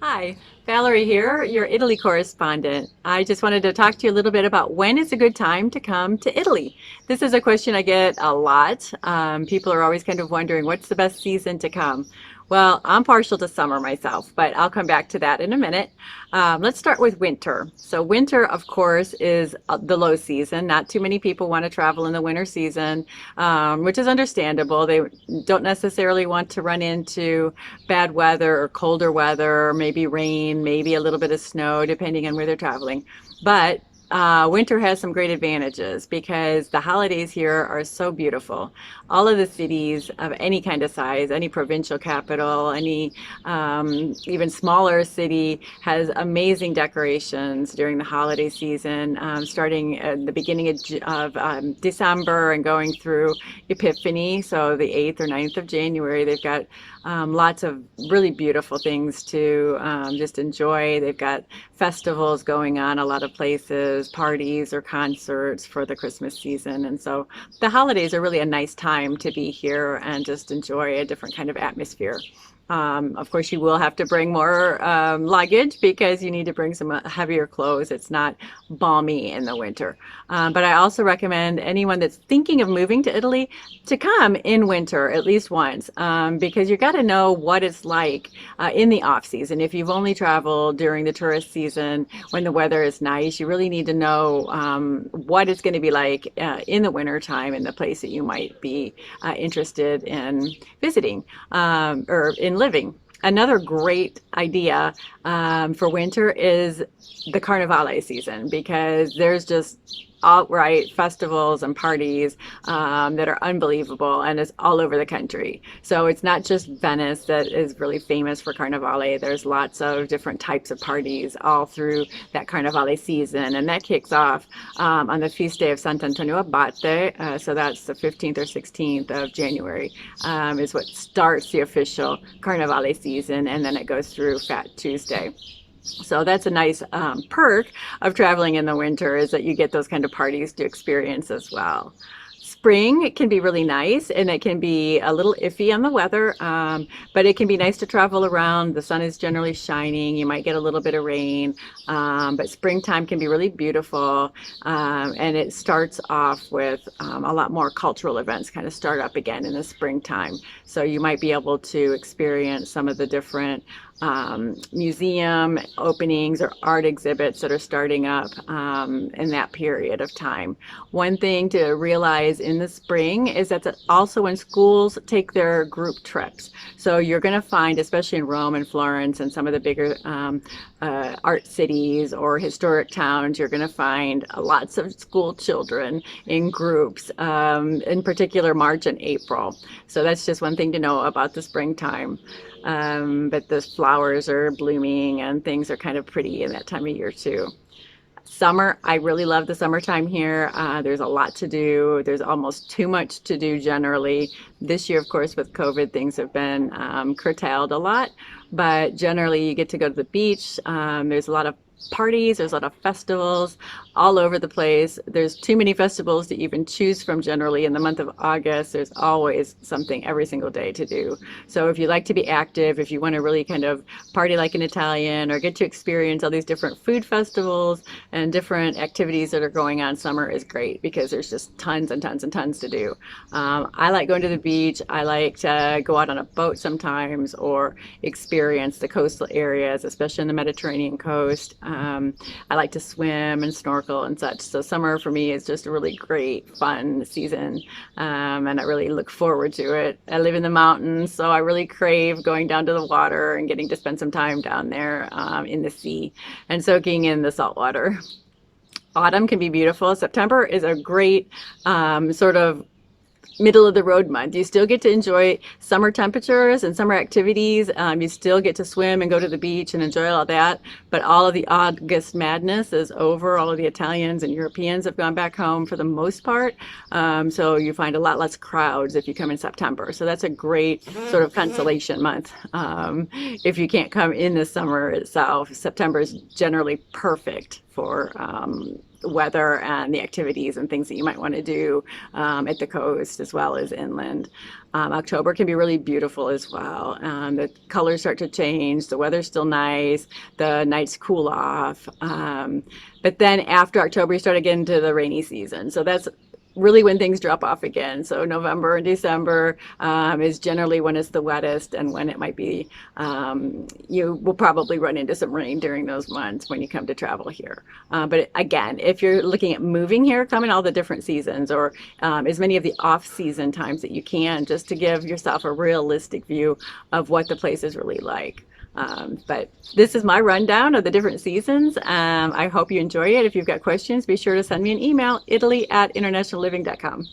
Hi, Valerie here, your Italy correspondent. I just wanted to talk to you a little bit about when is a good time to come to Italy. This is a question I get a lot. People are always kind of wondering what's the best season to come. Well, I'm partial to summer myself, but I'll come back to that in a minute. Let's start with winter. So winter, of course, is the low season. Not too many people want to travel in the winter season, which is understandable. They don't necessarily want to run into bad weather or colder weather, or maybe rain, maybe a little bit of snow, depending on where they're traveling. But winter has some great advantages because the holidays here are so beautiful. All of the cities of any kind of size, any provincial capital, any even smaller city has amazing decorations during the holiday season, starting at the beginning of December and going through Epiphany, so the 8th or 9th of January. They've got lots of really beautiful things to just enjoy. They've got festivals going on a lot of places, parties or concerts for the Christmas season. And so the holidays are really a nice time to be here and just enjoy a different kind of atmosphere. Of course, you will have to bring more luggage because you need to bring some heavier clothes. It's not balmy in the winter. But I also recommend anyone that's thinking of moving to Italy to come in winter at least once because you got to know what it's like in the off season. If you've only traveled during the tourist season when the weather is nice, you really need to know what it's going to be like in the winter time in the place that you might be interested in visiting or in living. Another great idea for winter is the Carnivale season because there's just outright festivals and parties that are unbelievable and it's all over the country. So it's not just Venice that is really famous for Carnivale. There's lots of different types of parties all through that Carnivale season, and that kicks off on the feast day of Sant'Antonio Abate. So that's the 15th or 16th of January is what starts the official Carnivale season, and then it goes through Fat Tuesday. So that's a nice perk of traveling in the winter is that you get those kind of parties to experience as well. Spring, it can be really nice and it can be a little iffy on the weather, but it can be nice to travel around. The sun is generally shining. You might get a little bit of rain, but springtime can be really beautiful. And it starts off with a lot more cultural events kind of start up again in the springtime. So you might be able to experience some of the different museum openings or art exhibits that are starting up in that period of time. One thing to realize in the spring is that also when schools take their group trips. So you're going to find, especially in Rome and Florence and some of the bigger art cities or historic towns, you're going to find lots of school children in groups, in particular March and April. So that's just one thing to know about the springtime. But the flowers are blooming and things are kind of pretty in that time of year too. Summer, I really love the summertime here. There's a lot to do. There's almost too much to do generally. This year, of course, with COVID, things have been curtailed a lot, but generally you get to go to the beach. There's a lot of parties, there's a lot of festivals all over the place. There's too many festivals to even choose from generally in the month of August. There's always something every single day to do. So if you like to be active, if you want to really kind of party like an Italian or get to experience all these different food festivals and different activities that are going on, summer is great because there's just tons and tons and tons to do. I like going to the beach. I like to go out on a boat sometimes or experience the coastal areas, especially in the Mediterranean coast. I like to swim and snorkel and such. So summer for me is just a really great, fun season, and I really look forward to it. I live in the mountains, so I really crave going down to the water and getting to spend some time down there in the sea and soaking in the salt water. Autumn can be beautiful. September is a great sort of middle of the road month. You still get to enjoy summer temperatures and summer activities. You still get to swim and go to the beach and enjoy all that. But all of the August madness is over. All of the Italians and Europeans have gone back home for the most part. So you find a lot less crowds if you come in September. So that's a great sort of consolation month. If you can't come in the summer itself, September is generally perfect for weather and the activities and things that you might want to do at the coast as well as inland. October can be really beautiful as well. The colors start to change, the weather's still nice, the nights cool off. But then after October, you start to get into the rainy season. So that's really when things drop off again. So November and December is generally when it's the wettest and when it might be, you will probably run into some rain during those months when you come to travel here. But again, if you're looking at moving here, come in all the different seasons or as many of the off-season times that you can, just to give yourself a realistic view of what the place is really like. But this is my rundown of the different seasons. I hope you enjoy it. If you've got questions, be sure to send me an email, italy@internationalliving.com.